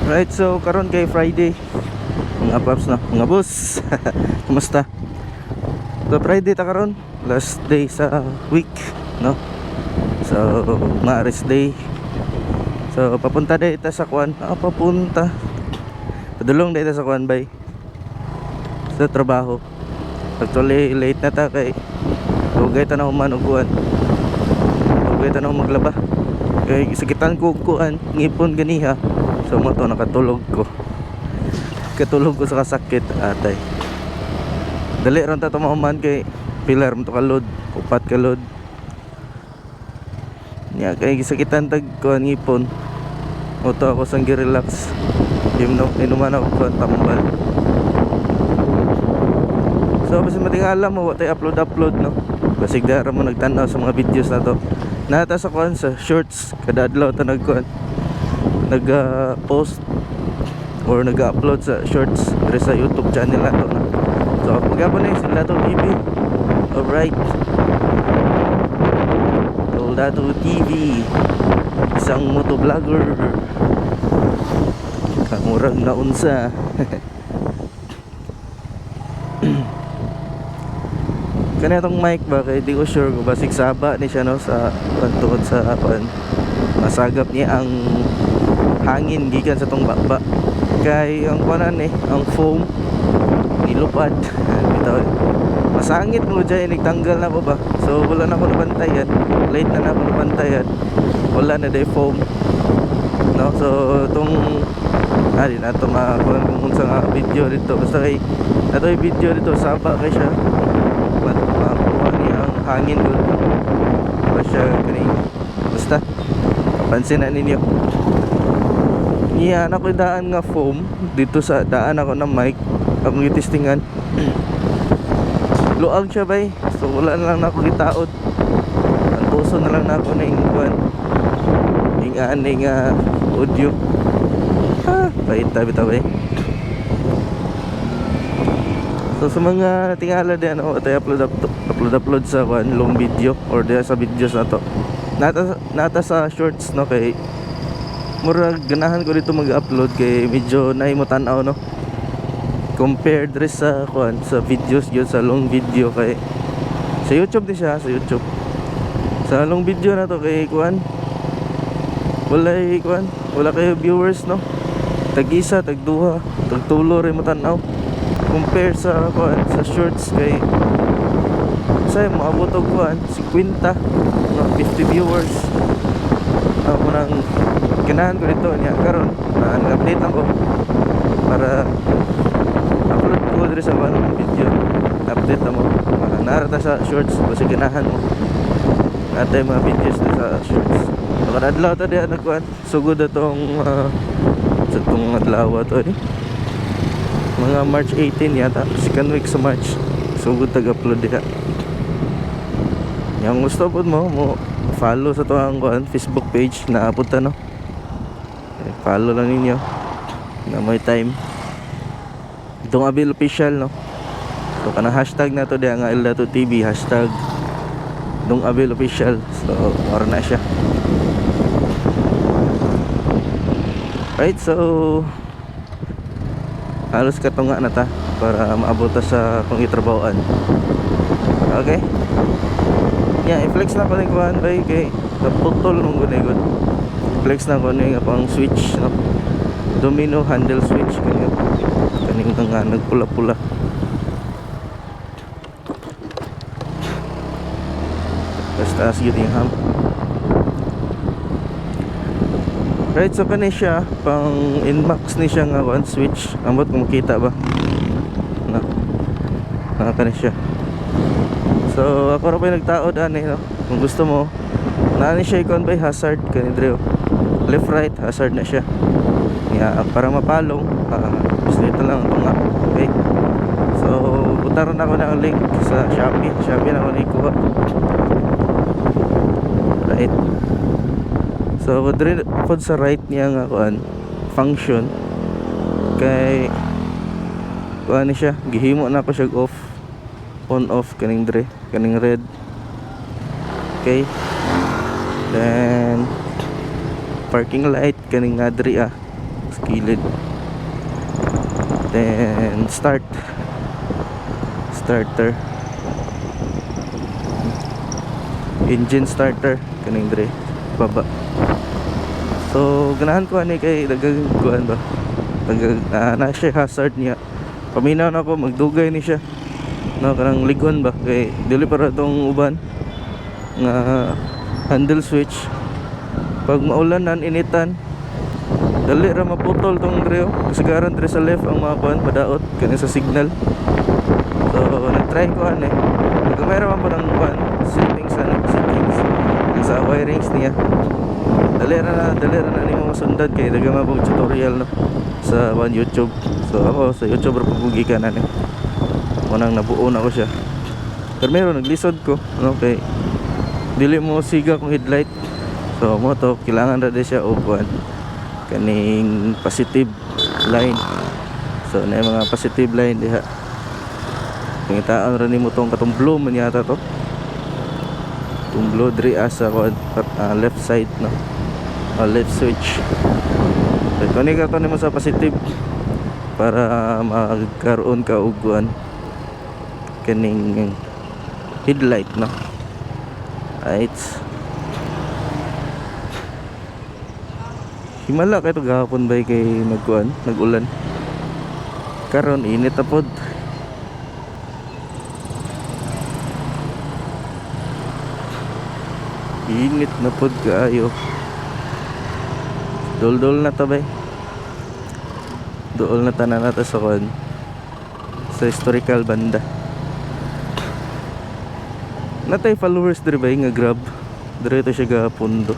Right, so karon kay Friday mga paps na mga boss. Kumusta? So Friday ta karon, last day sa week, no? So mga rest day. So papunta day ta sa kuan, papunta. Padulong day ta sa kuan bay. Sa trabaho. Actually late na ta kay dugay ta na human og kuan. Dugay ta na maglaba. Kay sakitan ko kuan, ngipon ganiha. So mo to nakatulog ko. Katulog ko sa kasakit atay. Dali ron ta tumahuman kay pilar mo to kalod, upat kalod. Nya kay gisakitan tag kuan ngipon. Oto ako sang gi-relax. Inuman ako kuan tambal. So basta matingala mo wa tay upload no. Basig dara mo nagtan-aw sa mga videos na to. Nata sa kuan sa shorts kada adlaw ta nagkuan. Nag-post or nag-upload sa shorts dere sa YouTube channel nato na. So pagapon na sila to TV. Alright. Soldado TV. Isang motovlogger. Kamurag na unsa. Kanetong mic ba kay di ko sure kung basig saba ni siya no sa tuod sa apan. Masagap niya ang hangin gikan sa tong baba. Kay ang kuanan ang foam nilupad. Bitaw. Masangit mo dyan, nagtanggal na ko ba. So wala na ako nabantayan. Late na ako nabantayan. Wala na day foam. No, so itong di na ito makakuha kung sa nga video dito. Basta kay ito yung video dito, saba kay siya. Makakuha niya ang hangin ko. Ba siya kanina. Basta pansin na ninyo. Yan ako daan nga foam dito sa daan ako ng mic. Akong itistingan. Luag siya bay. So wala na lang na ako gitaod. Ang tuso na lang na ako na ingkuan. Aning audio. Paita bitaw bay. So sa mga tingala din tayo upload sa long video or diya sa videos na to. Nata sa shorts no kay murag ganahan ko dito mag-upload kay medyo nahimutan-aw no. Compared rin sa kuan sa videos yun sa long video kay sa YouTube din siya sa YouTube. Sa long video na to kay kuan wala kayo viewers no. Tag-isa, tag-duha, tag-tulo rin mo tanaw. Compare sa kuan sa shorts kay say maabot og kuan 50 no 50 viewers. Ako nang ganahan ko dito niya karon update lang ko para upload ko diri sa video. Update mo para narata sa shorts kasi ganahan mo. Natay mga videos sa shorts. Kada adlaw ta diha nagkuan sugod atong sa itong adlaw to mga March 18 yata, second week sa March sugod tag-upload diha. Yang gusto po mo follow sa itong Facebook page na apunta no. Follow lang ninyo na may time itong Abil Official no. So kanang hashtag na to diha nga Eldato TV hashtag Dong Abil Official. So or na siya. Right, so halos katunga na ta para maabot sa kung itrabahoan. Okay. I-flex na ko ni kuan bay kay naputol nung gunigod. Flex na ko ni pang switch no. Domino handle switch kaning nga nagpula-pula. Basta as yung ham. Right, so kani siya pang inbox ni siya nga one switch. Ambot kung makita ba na kani siya. So ako ra pa nagtaod ani no. Kung gusto mo nani siya ikon by hazard kani dre left right hazard na siya. Para mapalong gusto ito lang ito nga. Okay, so butaran ako ng link sa Shopee na ako nikuha. Right, so pod sa right niya nga kuan function kay kuan ni siya gihimo na ko siya off on off kaning dre kaning red. Okay, then parking light kaning nga dre sa kilid. Then starter, engine starter kaning dire baba. So ganahan ko ani kay dagang kuan ba, na siya hazard niya. Paminaw na ako magdugay ni siya, no, kanang ligon ba kay dili para tong uban nga handle switch. Pag maulanan, initan, dali ra maputol tong reo. Kasagaran dire sa left ang mga kuan padaot kani sa signal. So nag-try ko ani, gamay ra man po ng kuan settings sa wirings niya. Dali ra na nimo masundan kay daga mabog tutorial, no, sa YouTube. So ako sa YouTube ra pugi ka na ni. Munang nabuo na ko siya. Pero meron naglisod ko, no, kay dili mo siga kung headlight. So mo to kailangan ra di siya og kuan kaning positive line. So na mga positive line diha. Pangitaan ra nimo tong katong blue man yata to. Tong blue diri asa kuan left side, no. Left switch. So kani ka to nimo sa positive para magkaroon ka og kuan kaning headlight, no. Right. Himala kay to gahapon bay kay nag-ulan. Karon init na pod. Init na pod kaayo. Dol-dol na ta bay. Dool na tanan nata sa kuan sa historical banda. Natay followers dire bay nga Grab. Dire to siya gahapon do.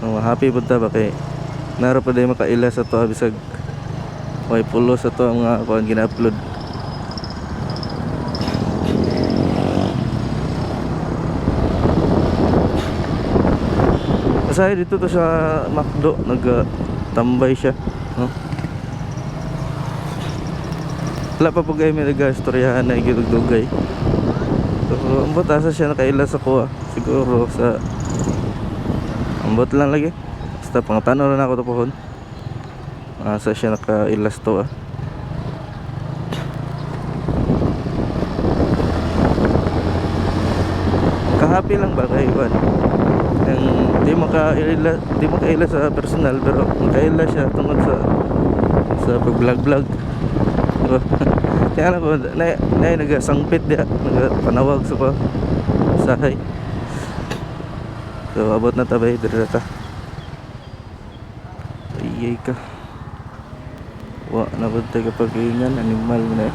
Happy punta ba kay naro pa day makaila sa to bisag way pulo sa to ang mga kuan gina-upload. Kasi dito to sa McDo nagtambay siya, no. Wala pa po kayo may nag-istoryahan na igidugdugay. So ambot asa siya nakaila sa kuha siguro sa ambot lang lagi. Basta pangtanaw na ako to pohon. Asa siya nakailas to Kahappy lang ba kay Iwan? Yung di makaila sa personal pero makaila siya tungkol sa pag-vlog. Kaya alam ko na nagasangpit dia, nagapanawag sa pa sahay. So abot na tabay dire ta. Iyay ka. Wa na bud tay kapag ingan animal na.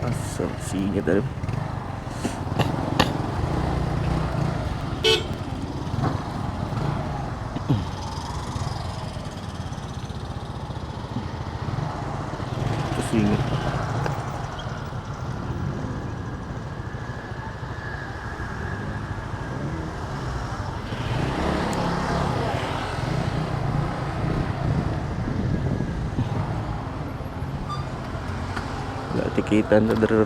Asa sige dali. Sige. Tikitan na dito.